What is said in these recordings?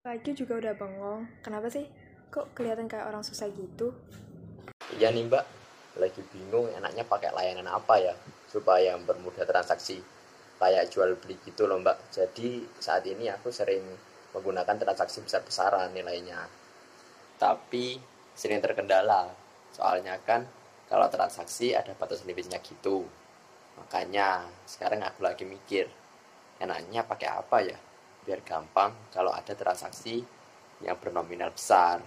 Lagi juga udah bengong. Kenapa sih? Kok kelihatan kayak orang susah gitu? Iya nih Mbak, lagi bingung enaknya pakai layanan apa ya supaya mempermudah transaksi. Kayak jual beli gitu loh Mbak. Jadi saat ini aku sering menggunakan transaksi besar-besaran nilainya. Tapi sering terkendala. Soalnya kan kalau transaksi ada batas limitnya gitu. Makanya sekarang aku lagi mikir, enaknya pakai apa ya? Biar gampang kalau ada transaksi yang bernominal besar.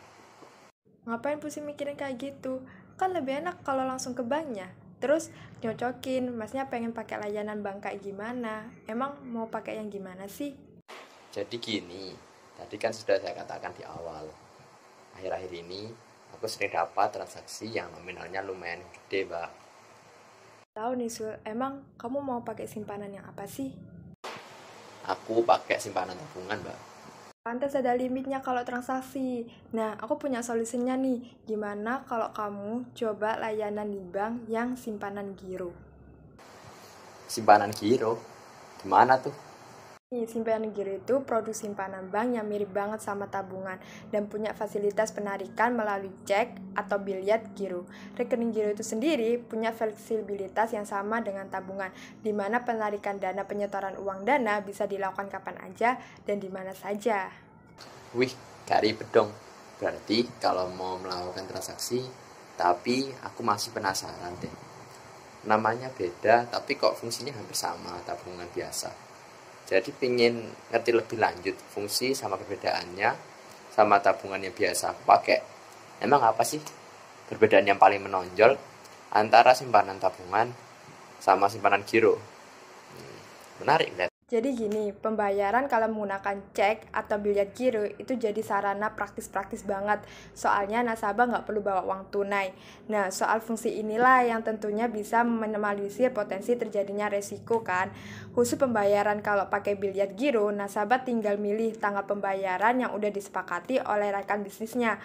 Ngapain pusing mikirin kayak gitu? Kan lebih enak kalau langsung ke banknya. Terus nyocokin, masnya pengen pakai layanan bank kayak gimana? Emang mau pakai yang gimana sih? Jadi gini, tadi kan sudah saya katakan di awal. Akhir-akhir ini aku sering dapat transaksi yang nominalnya lumayan gede, Mbak. Tahu nih Sul, emang kamu mau pakai simpanan yang apa sih? Aku pakai simpanan tabungan, Mbak. Pantas ada limitnya kalau transaksi. Nah, aku punya solusinya nih. Gimana kalau kamu coba layanan di bank yang simpanan giro? Simpanan giro, gimana tuh? Simpanan giro itu produk simpanan bank yang mirip banget sama tabungan dan punya fasilitas penarikan melalui cek atau biliet giro. Rekening giro itu sendiri punya fleksibilitas yang sama dengan tabungan, di mana penarikan dana penyetoran uang dana bisa dilakukan kapan aja dan di mana saja. Wih, gak ribet dong. Berarti kalau mau melakukan transaksi, tapi aku masih penasaran deh. Namanya beda, tapi kok fungsinya hampir sama tabungan biasa. Jadi pingin ngerti lebih lanjut fungsi sama perbedaannya sama tabungan yang biasa aku pakai. Emang apa sih perbedaan yang paling menonjol antara simpanan tabungan sama simpanan giro? Menarik deh. Jadi gini, pembayaran kalau menggunakan cek atau biliet giro itu jadi sarana praktis-praktis banget. Soalnya nasabah nggak perlu bawa uang tunai. Nah, soal fungsi inilah yang tentunya bisa meminimalisir potensi terjadinya resiko kan. Khusus pembayaran kalau pakai biliet giro, nasabah tinggal milih tanggal pembayaran yang udah disepakati oleh rekan bisnisnya.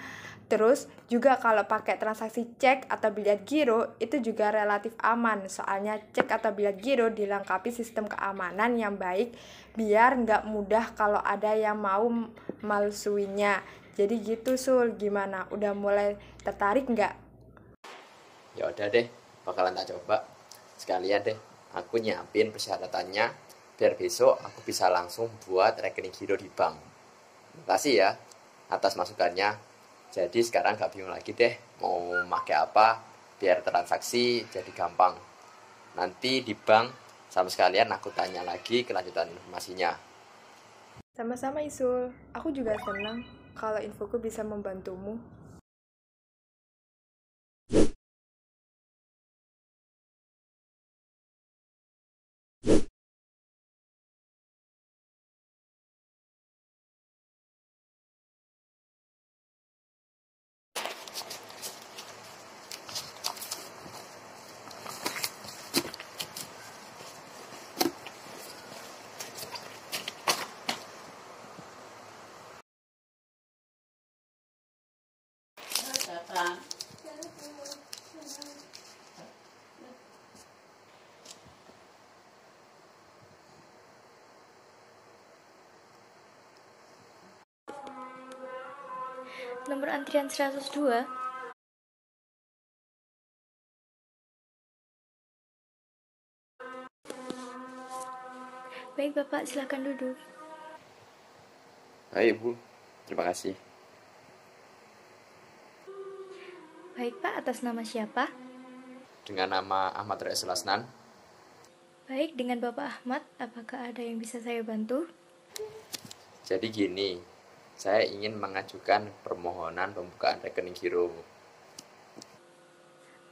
Terus juga kalau pakai transaksi cek atau biliet giro itu juga relatif aman, soalnya cek atau biliet giro dilengkapi sistem keamanan yang baik biar nggak mudah kalau ada yang mau malsuinnya. Jadi gitu Sul, gimana? Udah mulai tertarik nggak? Ya udah deh, bakalan tak coba. Sekalian deh, aku nyiapin persyaratannya biar besok aku bisa langsung buat rekening giro di bank. Makasih ya atas masukannya. Jadi sekarang gak bingung lagi deh mau pakai apa biar transaksi jadi gampang. Nanti di bank sama sekalian aku tanya lagi kelanjutan informasinya. Sama-sama Isul, aku juga senang kalau infoku bisa membantumu. Nomor antrian 102. Baik Bapak, silakan duduk. Hai Bu, terima kasih. Baik Pak, atas nama siapa? Dengan nama Ahmad Rais Lasnan. Baik, dengan Bapak Ahmad, apakah ada yang bisa saya bantu? Jadi gini, saya ingin mengajukan permohonan pembukaan rekening giro.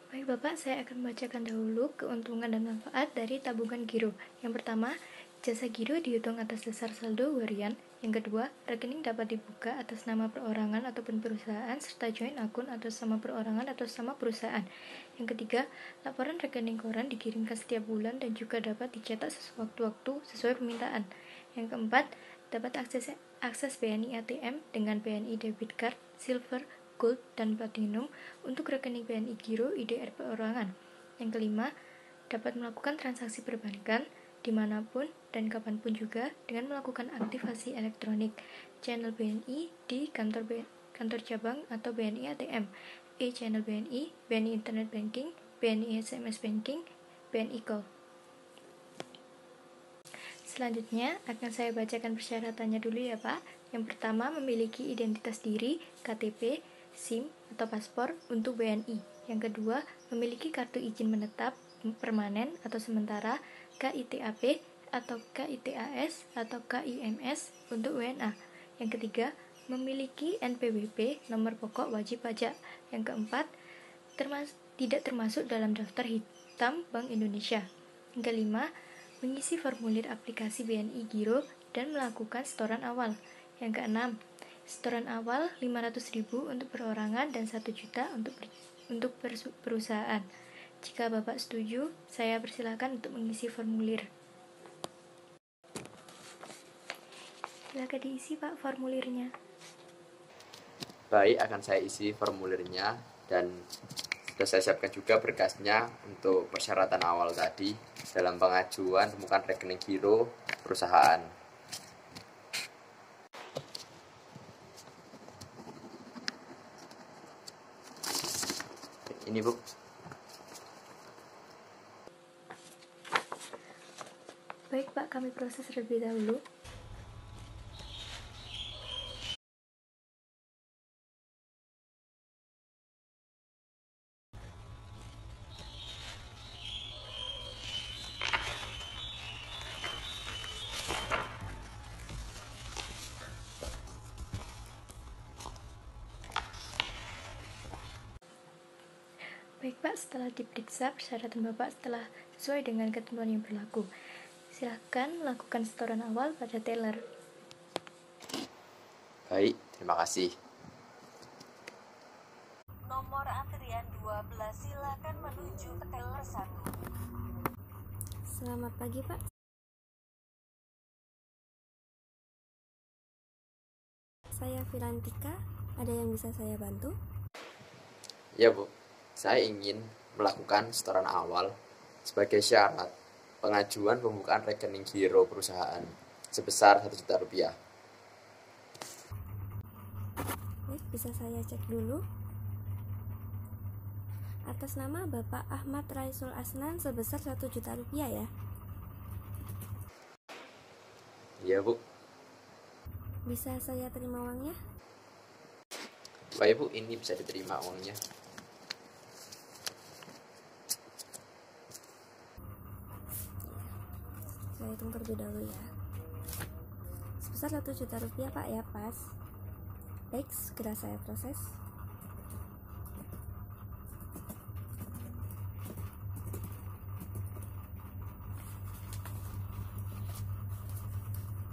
Baik Bapak, saya akan membacakan dahulu keuntungan dan manfaat dari tabungan giro. Yang pertama, jasa giro dihitung atas dasar saldo harian. Yang kedua, rekening dapat dibuka atas nama perorangan ataupun perusahaan serta join akun atas nama perorangan atau sama perusahaan. Yang ketiga, laporan rekening koran dikirimkan setiap bulan dan juga dapat dicetak sewaktu-waktu sesuai permintaan. Yang keempat, dapat akses BNI ATM dengan BNI debit card, silver, gold, dan platinum untuk rekening BNI Giro IDR perorangan. Yang kelima, dapat melakukan transaksi perbankan dimanapun dan kapanpun juga dengan melakukan aktivasi elektronik channel BNI di kantor cabang atau BNI ATM, e-channel BNI, BNI Internet Banking, BNI SMS Banking, BNI Call. Selanjutnya akan saya bacakan persyaratannya dulu ya Pak. Yang pertama, memiliki identitas diri, KTP, SIM atau paspor untuk BNI. Yang kedua, memiliki kartu izin menetap permanen atau sementara, KITAP atau KITAS atau KIMS untuk WNA. Yang ketiga, memiliki NPWP nomor pokok wajib pajak. Yang keempat, tidak termasuk dalam daftar hitam Bank Indonesia. Yang kelima, mengisi formulir aplikasi BNI Giro dan melakukan setoran awal. Yang keenam, setoran awal 500.000 untuk perorangan dan 1 juta untuk perusahaan. Jika Bapak setuju, saya persilakan untuk mengisi formulir. Silakan diisi Pak formulirnya. Baik, akan saya isi formulirnya dan sudah saya siapkan juga berkasnya untuk persyaratan awal tadi dalam pengajuan pembukaan rekening giro perusahaan. Ini Bu. Baik Pak, kami proses terlebih dahulu. Baik Pak, setelah diperiksa persyaratan Bapak setelah sesuai dengan ketentuan yang berlaku, silakan melakukan setoran awal pada teller. Baik, terima kasih. Nomor antrian 12 silakan menuju ke teller 1. Selamat pagi Pak. Saya Filantika, ada yang bisa saya bantu? Ya Bu, saya ingin melakukan setoran awal sebagai syarat pengajuan pembukaan rekening giro perusahaan sebesar 1 juta rupiah. Baik, bisa saya cek dulu. Atas nama Bapak Ahmad Raisul Asnan sebesar 1 juta rupiah ya? Iya Bu. Bisa saya terima uangnya? Baik Bu, ini bisa diterima uangnya. Saya hitung terlebih dahulu ya. Sebesar 1 juta rupiah Pak ya, pas. Baik, segera saya proses.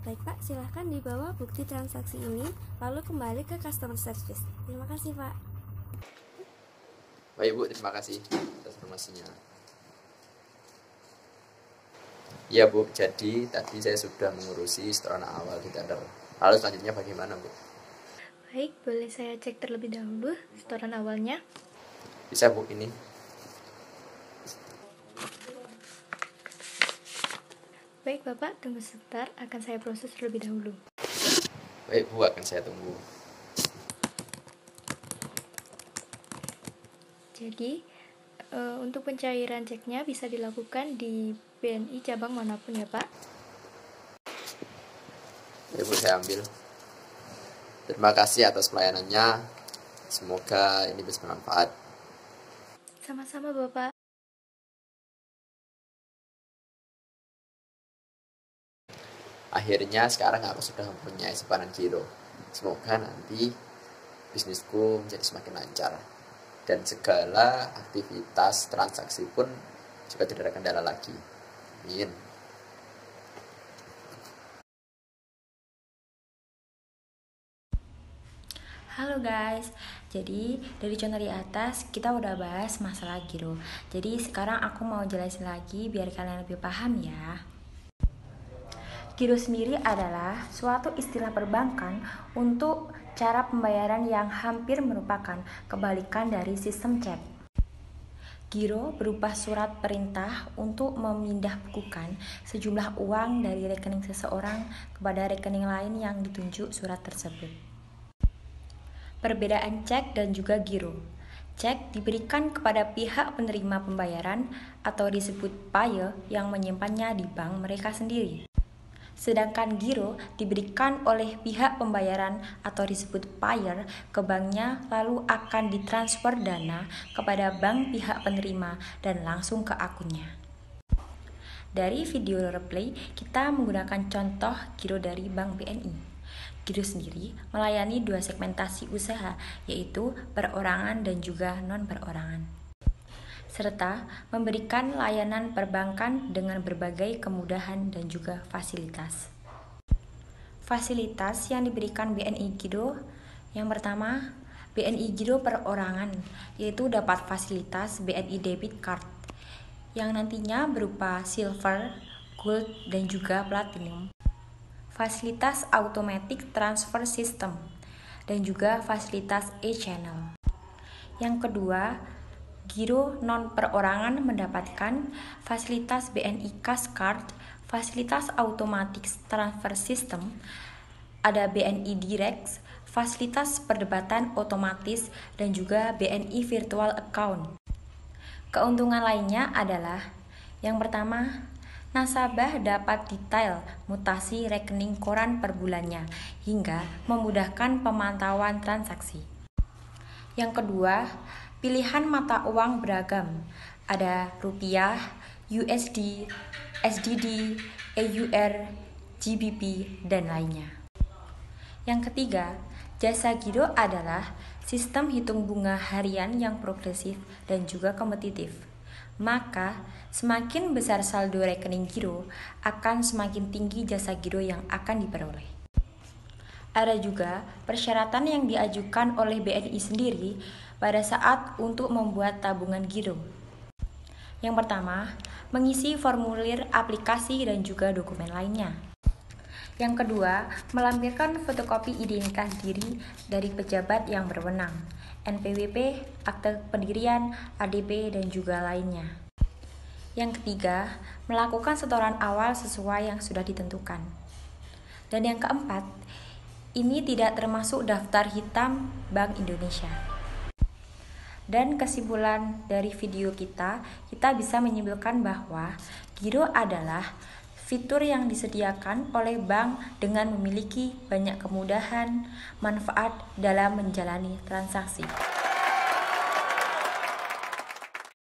Baik Pak, silahkan dibawa bukti transaksi ini lalu kembali ke customer service. Terima kasih Pak. Baik Bu, terima kasih atas informasinya. Ya Bu, jadi tadi saya sudah mengurusi setoran awal di tender. Lalu selanjutnya bagaimana Bu? Baik, boleh saya cek terlebih dahulu setoran awalnya. Bisa Bu, ini. Baik Bapak, tunggu sebentar, akan saya proses terlebih dahulu. Baik Bu, akan saya tunggu. Jadi, untuk pencairan ceknya bisa dilakukan di BNI cabang manapun ya Pak. Baik Bu, saya ambil. Terima kasih atas pelayanannya. Semoga ini bisa bermanfaat. Sama-sama Bapak. Akhirnya sekarang aku sudah mempunyai simpanan giro. Semoga nanti bisnisku menjadi semakin lancar. Dan segala aktivitas transaksi pun juga tidak ada kendala lagi. Amin. Halo guys, jadi dari contoh di atas kita udah bahas masalah giro. Jadi sekarang aku mau jelasin lagi biar kalian lebih paham ya. Giro sendiri adalah suatu istilah perbankan untuk cara pembayaran yang hampir merupakan kebalikan dari sistem cek. Giro berupa surat perintah untuk memindahbukukan sejumlah uang dari rekening seseorang kepada rekening lain yang ditunjuk surat tersebut. Perbedaan cek dan juga giro. Cek diberikan kepada pihak penerima pembayaran atau disebut payer yang menyimpannya di bank mereka sendiri. Sedangkan giro diberikan oleh pihak pembayaran atau disebut payer ke banknya, lalu akan ditransfer dana kepada bank pihak penerima dan langsung ke akunnya. Dari video replay, kita menggunakan contoh giro dari Bank BNI. Giro sendiri melayani 2 segmentasi usaha, yaitu perorangan dan juga non-perorangan, serta memberikan layanan perbankan dengan berbagai kemudahan dan juga fasilitas. Fasilitas yang diberikan BNI Giro, yang pertama, BNI Giro perorangan, yaitu dapat fasilitas BNI Debit Card, yang nantinya berupa Silver, Gold, dan juga Platinum. Fasilitas Automatic Transfer System, dan juga fasilitas e-channel. Yang kedua, Giro non-perorangan mendapatkan fasilitas BNI Cash Card, fasilitas Automatic Transfer System, ada BNI Direct, fasilitas perdebatan otomatis, dan juga BNI Virtual Account. Keuntungan lainnya adalah, yang pertama, nasabah dapat detail mutasi rekening koran per bulannya hingga memudahkan pemantauan transaksi. Yang kedua, pilihan mata uang beragam, ada rupiah, USD, SDD, EUR, GBP, dan lainnya. Yang ketiga, jasa giro adalah sistem hitung bunga harian yang progresif dan juga kompetitif. Maka, semakin besar saldo rekening giro, akan semakin tinggi jasa giro yang akan diperoleh. Ada juga persyaratan yang diajukan oleh BNI sendiri pada saat untuk membuat tabungan giro. Yang pertama, mengisi formulir aplikasi dan juga dokumen lainnya. Yang kedua, melampirkan fotokopi identitas diri dari pejabat yang berwenang, NPWP, akte pendirian, ADP, dan juga lainnya. Yang ketiga, melakukan setoran awal sesuai yang sudah ditentukan. Dan yang keempat, ini tidak termasuk daftar hitam Bank Indonesia. Dan kesimpulan dari video kita bisa menyimpulkan bahwa giro adalah fitur yang disediakan oleh bank dengan memiliki banyak kemudahan, manfaat dalam menjalani transaksi.